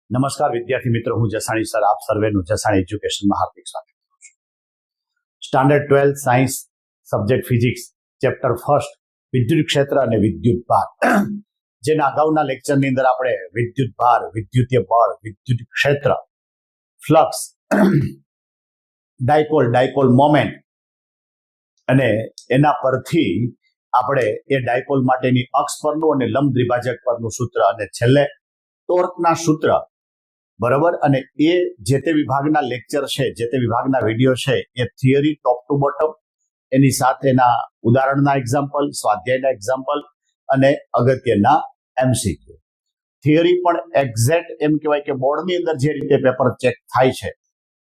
નમસ્કાર વિદ્યાર્થી મિત્રો, હું જસાણી સર આપ સર્વેનું જસાણી એજ્યુકેશનમાં હાર્દિક સ્વાગત કરું છું. Standard 12 science subject physics chapter first વિદ્યુત ક્ષેત્ર અને વિદ્યુત ભાર, જેના અગાઉના લેક્ચરની અંદર આપણે વિદ્યુત ભાર, વિદ્યુતીય બળ, વિદ્યુત ક્ષેત્ર, ફ્લક્સ, ડાયપોલ મોમેન્ટ અને એના પરથી આપણે એ ડાયપોલ માટેની અક્ષ પરનું અને લંબ દ્વિભાજક પરનું સૂત્ર અને છેલ્લે ટોર્કના સૂત્ર, બરાબર. અને એ જે તે વિભાગના લેક્ચર છે, જે તે વિભાગના વિડીયો છે, એ થિયરી ટોપ ટુ બોટમ, એની સાથેના ઉદાહરણના એક્ઝામ્પલ, સ્વાધ્યાયના એક્ઝામ્પલ અને અગત્યના એમસીક્યુ. થિયરી પણ એક્ઝેક્ટ એમ કહેવાય કે બોર્ડની અંદર જે રીતે પેપર ચેક થાય છે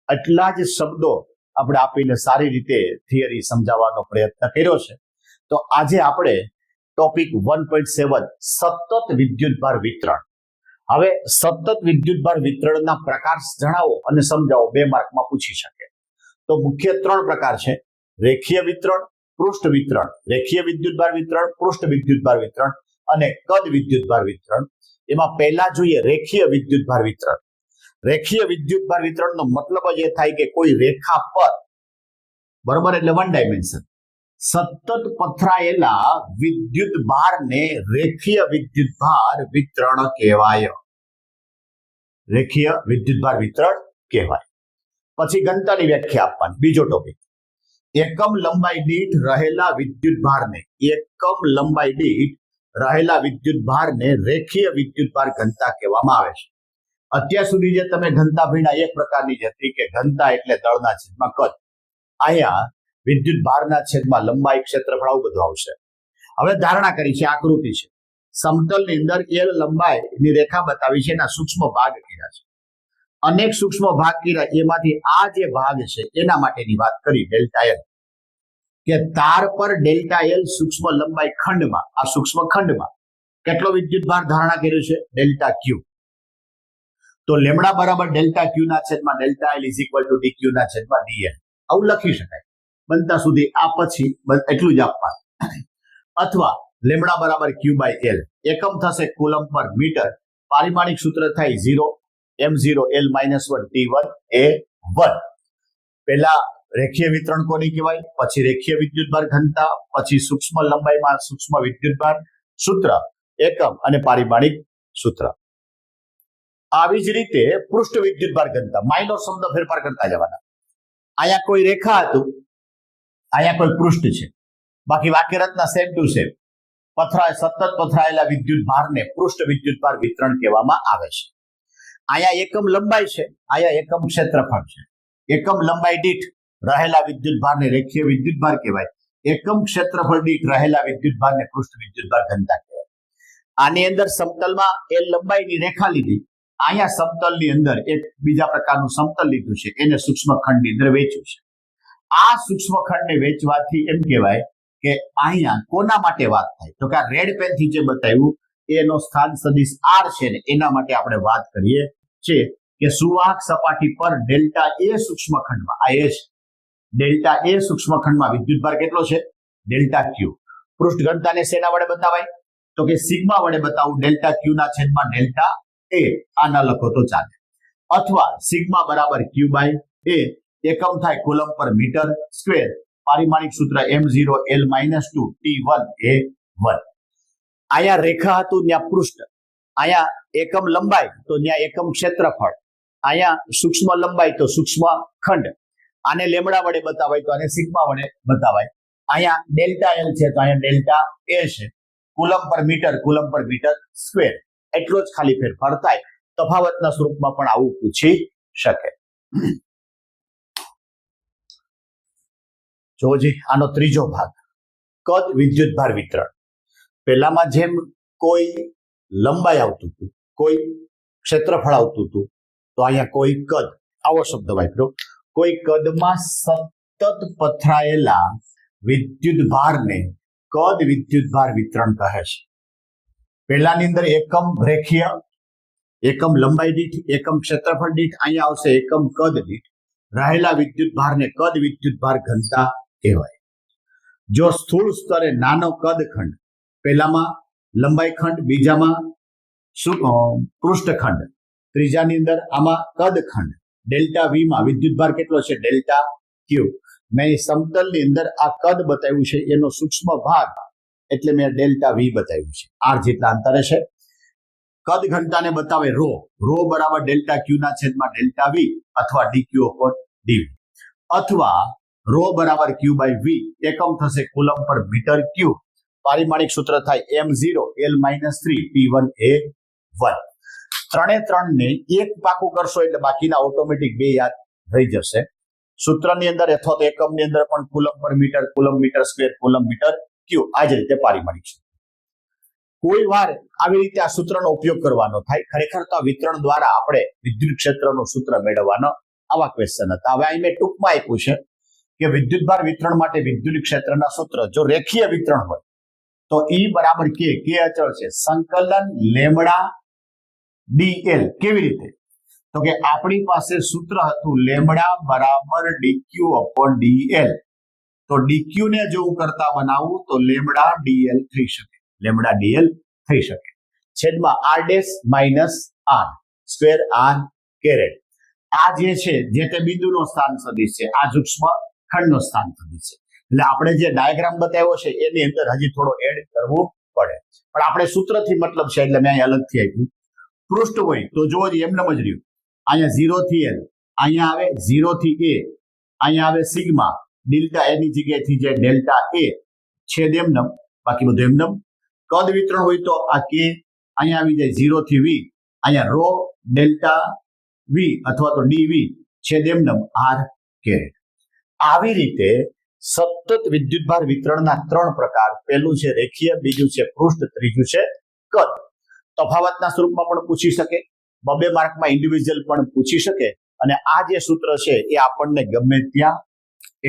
એટલા જ શબ્દો આપણે આપીને સારી રીતે થિયરી સમજાવવાનો પ્રયત્ન કર્યો છે. તો આજે આપણે ટોપિક 1.7 સતત વિદ્યુતભાર વિતરણ. હવે સતત વિદ્યુતભાર વિતરણના પ્રકાર જણાવો અને સમજાવો, 2 માર્કમાં પૂછી શકે. તો મુખ્ય 3 પ્રકાર છે: રેખીય વિતરણ, પૃષ્ઠ વિતરણ, રેખીય વિદ્યુતભાર વિતરણ, પૃષ્ઠ વિદ્યુતભાર વિતરણ અને કદ વિદ્યુતભાર વિતરણ. એમાં પહેલા જોઈએ રેખીય વિદ્યુતભાર વિતરણ. રેખીય વિદ્યુતભાર વિતરણનો મતલબ જ એ થાય કે કોઈ રેખા પર, બરોબર, એટલે વન ડાયમેન્શન, સતત પથરાયેલા વિદ્યુત ભારને રેખીય વિદ્યુતભાર વિતરણ કહેવાય. રેખીય વિદ્યુતભાર વિતરણ કહેવાય. પછી ઘનતાની વ્યાખ્યા આપવાની. બીજો ટોપિક, એકમ લંબાઈ દીઠ રહેલા વિદ્યુતભારને, એકમ લંબાઈ દીઠ રહેલા વિદ્યુતભારને રેખીય વિદ્યુતભાર ઘનતા કહેવામાં આવે છે. અત્યાર સુધી જે તમે ઘનતા ભણ્યા એક પ્રકારની જ હતી કે ઘનતા એટલે દળના છેદમાં કદ. અહીંયા વિદ્યુત ભારના છેદમાં લંબાઈ, ક્ષેત્રફળ, આવું બધું આવશે. હવે ધારણા કરી છે, આકૃતિ છે, સમતલની અંદર એલ લંબાઈની રેખા બતાવી છે, એના સૂક્ષ્મ ભાગ કર્યા છે, અનેક સૂક્ષ્મ ભાગ કર્યા. એમાંથી આ જે ભાગ છે એના માટેની વાત કરી, ડેલ્ટા એલ, કે તાર પર ડેલ્ટા એલ સૂક્ષ્મ લંબાઈ ખંડમાં, આ સૂક્ષ્મ ખંડમાં કેટલો વિદ્યુત ભાર ધારણા કર્યો છે? ડેલ્ટા ક્યુ. તો લેમડા બરાબર ડેલ્ટા ક્યુ ના છેદમાં delta L is equal to D ક્યુ ના છેદમાં ડીએલ, આવું લખી શકાય. બનતા સુધી આ પછી એટલું જ આપવાનું. અથવા લેમડા બરાબર ક્યુ બાય એલ, એકમ થશે કુલમ પર મીટર, પારિમાણિક સૂત્ર થાય 0 m0 l - 1 t1 a 1. પહેલા રેખીય વિતરણ કોની કહેવાય, પછી રેખીય વિદ્યુતભાર ઘનતા, પછી સૂક્ષ્મ લંબાઈમાં સૂક્ષ્મ વિદ્યુતભાર સૂત્ર, એકમ અને પારિમાણિક સૂત્ર. આવી જ રીતે પૃષ્ઠ વિદ્યુતભાર ઘનતા, માઇનોર શબ્દ ફેરફાર કરતા જવાના. અહીંયા કોઈ રેખા હતું, અહીંયા કોઈ પૃષ્ઠ છે, બાકી વાક્યરચના સેમ ટુ સેમ. સતત પથરાયેલા વિદ્યુત ભારને પૃષ્ઠ વિદ્યુતભાર વિતરણ કહેવામાં આવે છે. અહીંયા એકમ લંબાઈ છે, અહીંયા એકમ ક્ષેત્રફળ છે. એકમ લંબાઈ દીઠ રહેલા વિદ્યુત ભારને રેખીય વિદ્યુતભાર કહેવાય. એકમ ક્ષેત્રફળ દીઠ રહેલા વિદ્યુત ભારને પૃષ્ઠ વિદ્યુતભાર ઘનતા કહેવાય. આની અંદર સમતલમાં એલ લંબાઈની રેખા લીધી, અહીંયા સમતલની અંદર એક બીજા પ્રકારનું સમતલ લીધું છે, એને સૂક્ષ્મ ખંડની અંદર વેચ્યું છે. આ સૂક્ષ્મ ખંડને વેચવાથી એમ કહેવાય કે અહીંયા કોના માટે વાત થાય, તો કે આ રેડ પેન થી જે બતાવ્યું એનો સ્થાન સદિશ આર છે ને એના માટે આપણે વાત કરીએ છીએ કે સુવાહક સપાટી પર ડેલ્ટા એ સૂક્ષ્મ ખંડમાં, આ એ છે, ડેલ્ટા એ સૂક્ષ્મ ખંડમાં વિદ્યુતભાર કેટલો છે? ડેલ્ટા ક્યુ. પૃષ્ઠ ઘનતાને શેના વડે બતાવાય, તો કે સિગ્મા વડે બતાવું, ડેલ્ટા ક્યુ ના છેદમાં ડેલ્ટા એ. આ ન લખો તો ચાલે. અથવા સિગ્મા બરાબર ક્યુ બાય એ, એકમ થાય કુલમ પર મીટર સ્ક્વેર, પારિમાણિક સૂત્ર m0 l - 2 t1 a 1. અહીંયા રેખા હતું ત્યાં પૃષ્ઠ, અહીંયા એકમ લંબાઈ તો ત્યાં એકમ ક્ષેત્રફળ, અહીંયા સૂક્ષ્મ લંબાઈ તો સૂક્ષ્મ ખંડ. આને લેમડા વડે બતાવાય તો આને સિગ્મા વડે બતાવાય. અહીંયા ડેલ્ટા એલ છે તો અહીંયા ડેલ્ટા એ છે. કુલમ પર મીટર સ્ક્વેર, એટલો જ ખાલી ફેરફાર થાય. તફાવતના સ્વરૂપમાં પણ આવું પૂછી શકે. જોજી, આનો ત્રીજો ભાગ, કદ વિદ્યુતભાર વિતરણ. પહેલામાં જેમ કોઈ લંબાઈ આવતું હતું, કોઈ ક્ષેત્રફળ આવતું હતું, તો અહીંયા કોઈ કદ, આવો શબ્દ વાપર્યો, કોઈ કદમાં સતત પથરાયેલા વિદ્યુતભારને કદ વિદ્યુતભાર વિતરણ કહે છે. પહેલાની અંદર એકમ રેખીય, એકમ લંબાઈ દીઠ, એકમ ક્ષેત્રફળ દીઠ, અહીંયા આવશે એકમ કદ દીઠ રહેલા વિદ્યુતભારને કદ વિદ્યુતભાર ઘનતા કહેવાય. જો સ્થૂળ સ્તરે નાનો કદ ખંડ, પહેલામાં લંબાઈ ખંડ, બીજામાં પૃષ્ઠખંડ, ત્રીજાની અંદર આમાં કદખંડ ડેલ્ટા વી માં વિદ્યુતભાર કેટલો છે ડેલ્ટા ક્યુ. મેં સમતલની અંદર આ કદ બતાવ્યું છે એનો સૂક્ષ્મ ભાગ એટલે મેં ડેલ્ટા વી બતાવ્યું છે. આર જેટલા અંતરે છે. કદ ઘનતાને બતાવે રો બરાબર ડેલ્ટા ક્યુ ના છેદમાં ડેલ્ટા વી અથવા ડીક્યુ અપોન ડીવી અથવા રો બરાબર ક્યુ બાય વી એકમ થશે કુલમ પર મીટર ક્યુ. પારિમાણિક સૂત્ર થાય m0 L-3 P1 A1. ત્રણે ત્રણને એક પાકું કરશો એટલે બાકીના ઓટોમેટિક બે યાદ રહી જશે. સૂત્રની અંદર અથવા તો એકમની અંદર પણ coulomb per meter, coulomb meter square, coulomb meter ક્યુ આ જ રીતે પારિમાણિક સૂત્ર. કોઈ વાર આવી રીતે આ સૂત્રનો ઉપયોગ કરવાનો થાય. ખરેખર તો વિતરણ દ્વારા આપણે વિદ્યુત ક્ષેત્રનું સૂત્ર મેળવવાનો આવા ક્વેશ્ચન હતા. હવે અહીં મેં ટૂંકમાં આપ્યું છે કે વિદ્યુતભાર વિતરણ માટે વિદ્યુત ક્ષેત્રના સૂત્ર જો રેખીય વિતરણ હોય તો E બરાબર કે અચળ છે સંકલન લેમડા dl. કેવી રીતે? તો કે આપણી પાસે સૂત્ર હતું લેમડા બરાબર dq અપોન dl. તો dq ને જો હું કરતા બનાવું તો લેમડા dl થઈ શકે, લેમડા dl થઈ શકે છેદમાં r dash minus r square r caret. આ જે છે જે તે બિંદુનો સ્થાન સદિશ છે, આ સૂક્ષ્મ ખંડનો સ્થાન સદિશ છે. એટલે આપણે જે ડાયાગ્રામ બતાવ્યો છે એની અંદર હજી થોડો એડ કરવું પડે, પણ આપણે સૂત્રથી મતલબ છે એટલે મેં અહીં અલગથી આપ્યું. પૃષ્ઠ હોય તો જો એમને જ રહ્યું. અહીંયા 0 થી l, અહીંયા આવે 0 થી a, અહીંયા આવે સિગ્મા ડેલ્ટા એની જગ્યાએથી જે ડેલ્ટા a છેદ એમનમ, બાકી બધું એમનમ. કદ વિતરણ હોય તો આ k અહીંયા આવી જાય 0 થી v, અહીંયા રો ડેલ્ટા v અથવા તો dv છેદ એમનમ r કેરેટ. આવી રીતે સતત વિદ્યુતભાર વિતરણના ત્રણ પ્રકાર. પહેલું છે રેખીય, બીજું છે પૃષ્ઠ, ત્રીજું છે કદ. તફાવતના સ્વરૂપમાં પણ પૂછી શકે, બબે માર્કમાં ઇન્ડિવિજ્યુઅલ પણ પૂછી શકે. અને આ જે સૂત્ર છે એ આપણને ગમે ત્યાં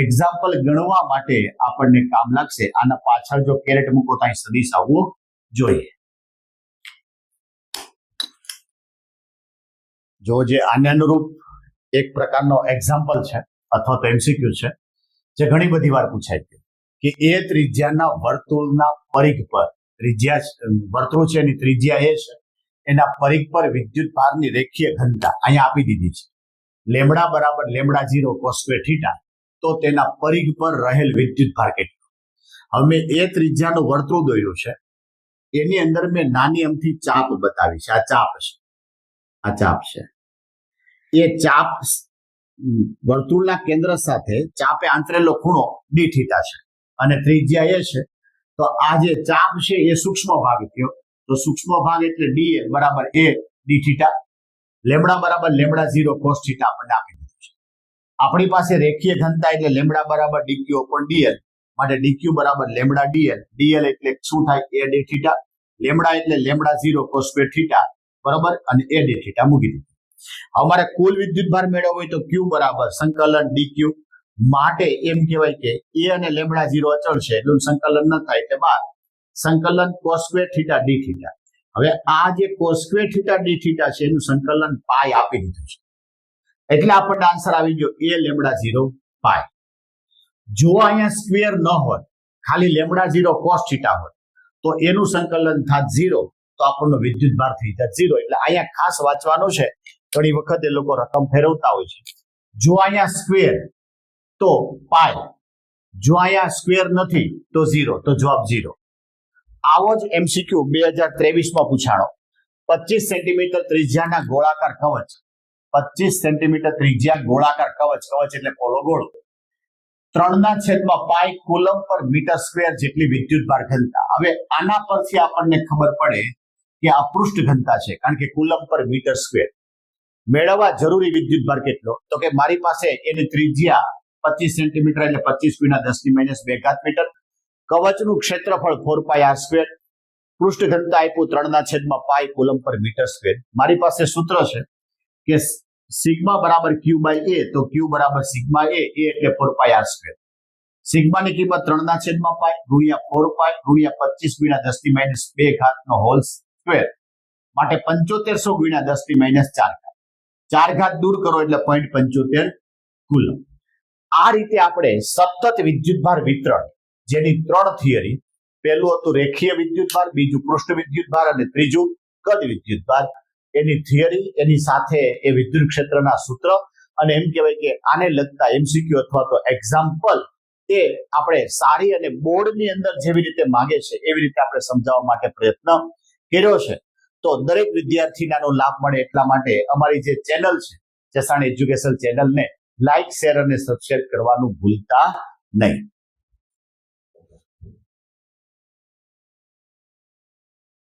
એક્ઝામ્પલ ગણવા માટે આપણને કામ લાગશે. આના પાછળ જો કેરેટ મૂકો તો અહીં સદિશ આવવું જોઈએ. જો જે આને અનુરૂપ એક પ્રકારનો એક્ઝામ્પલ છે અથવા તો એમસીક્યુ છે જે ઘણી બધી વાર પૂછાય છે કે એ ત્રિજ્યાના વર્તુળના પરિઘ પર, વર્તુળ છે એની ત્રિજ્યા એ છે, એના પરિઘ પર વિદ્યુત ભારની રેખીય ઘનતા અહીંયા આપી દીધી છે લેમડા બરાબર લેમડા 0 કોસ સ્ક્વેર થીટા. તો તેના પરિઘ પર રહેલ વિદ્યુત ભાર કેટલો? હવે મેં એ ત્રિજ્યાનું વર્તુળ દોર્યું છે, એની અંદર મેં નાની અમથી ચાપ બતાવી છે. આ ચાપ છે, આ ચાપ છે. એ ચાપ વર્તુળના કેન્દ્ર સાથે ચાપે આંતરેલો ખૂણો ડી થીટા છે અને ત્રિજ્યા એ છે. તો આ જે ચાપ છે એ સૂક્ષ્મ ભાગ થયો. તો સૂક્ષ્મ ભાગ એટલે dl બરાબર a ડી થીટા. લેમડા બરાબર લેમડા 0 કોસ થીટા આપણને આપી દીધું છે. આપણી પાસે રેખીય ઘનતા એટલે લેમડા બરાબર dq upon dl, માટે dq બરાબર લેમડા dl. dl એટલે શું થાય? a D theta. લેમડા એટલે લેમડા 0 કોસ સ્ક્વેર થીટા બરાબર, અને a ડી થીટા મૂકી દીધું. અમારે કુલ વિદ્યુત ભાર મેળવવો હોય તો q બરાબર સંકલન dq. માટે એમ કહેવાય કે a અને લેમડા 0 અચળ છે એટલું સંકલન ન થાય એટલે બાદ સંકલન cos square theta d theta. હવે આ જે cos square theta d theta છે એનું સંકલન પાઈ આપી દીધું છે એટલે આપણને આન્સર આવી ગયો a લેમડા 0 પાઈ. જો અહીંયા સ્ક્વેર ન હોય, ખાલી લેમડા 0 cos થીટા હોય તો એનું સંકલન થાત 0, તો આપણનો વિદ્યુત ભાર થઈ જાય 0. એટલે અહીંયા ખાસ વાંચવાનું છે, ઘણી વખત એ લોકો રકમ ફેરવતા હોય છે. જો અહીંયા સ્ક્વેર તો પાઈ, જો અહીંયા સ્ક્વેર નથી તો 0, તો જવાબ 0. આવો જ એમસીક્યુ 2023 માં પૂછાણો. 25 સેન્ટીમીટર ત્રિજ્યાના ગોળાકાર કવચ, 25 સેન્ટીમીટર ત્રિજ્યા ગોળાકાર કવચ, કવચ એટલે પોલો ગોળો, 3/5 કુલમ પર મીટર સ્ક્વેર જેટલી વિદ્યુત ભાર ઘનતા. હવે આના પરથી આપણને ખબર પડે કે આ પૃષ્ઠ ઘનતા છે, કારણ કે કુલમ પર મીટર સ્ક્વેર. મેળવવા જરૂરી વિદ્યુત ભાર કેટલો? તો કે મારી પાસે એની ત્રિજ્યા 25 સેન્ટીમીટર એટલે 25 × 10⁻² મીટર. કવચનું ક્ષેત્રફળ 4πr². પૃષ્ઠ ઘનતા આપ્યું 3/5 કુલમ પર મીટર સ્ક્વેર. મારી પાસે સૂત્ર છે કે સિગ્મા બરાબર q બાય a, તો q બરાબર સિગ્મા a એટલે 4πr². સિગ્માની કિંમત 3/5 ગુણ્યા 4π ગુણ્યા 25 × 10⁻² નો હોલ સ્ક્વેર, માટે 7500 ગુણ્યા 10⁻⁴. 4 ઘાત દૂર કરો એટલે 0.75 કુલમ. આ રીતે આપણે સતત વિદ્યુતભાર વિતરણ જેની 3 થિયરી, પહેલું હતું રેખીય વિદ્યુતભાર, બીજું પૃષ્ઠ વિદ્યુતભાર અને ત્રીજું કદ વિદ્યુતભાર, એની થિયરી, એની સાથે એ વિદ્યુત ક્ષેત્રના સૂત્ર અને એમ કહેવાય કે આને લગતા એમસીક્યુ અથવા તો એક્ઝામ્પલ તે આપણે સારી અને બોર્ડની અંદર જેવી રીતે માંગે છે એવી રીતે આપણે સમજાવવા માટે પ્રયત્ન કર્યો છે. તો દરેક વિદ્યાર્થીને આનો લાભ મળે એટલા માટે અમારી જે ચેનલ છે ચેસાણી એજ્યુકેશન ચેનલને લાઈક, શેર અને સબસ્ક્રાઇબ કરવાનું ભૂલતા નહીં.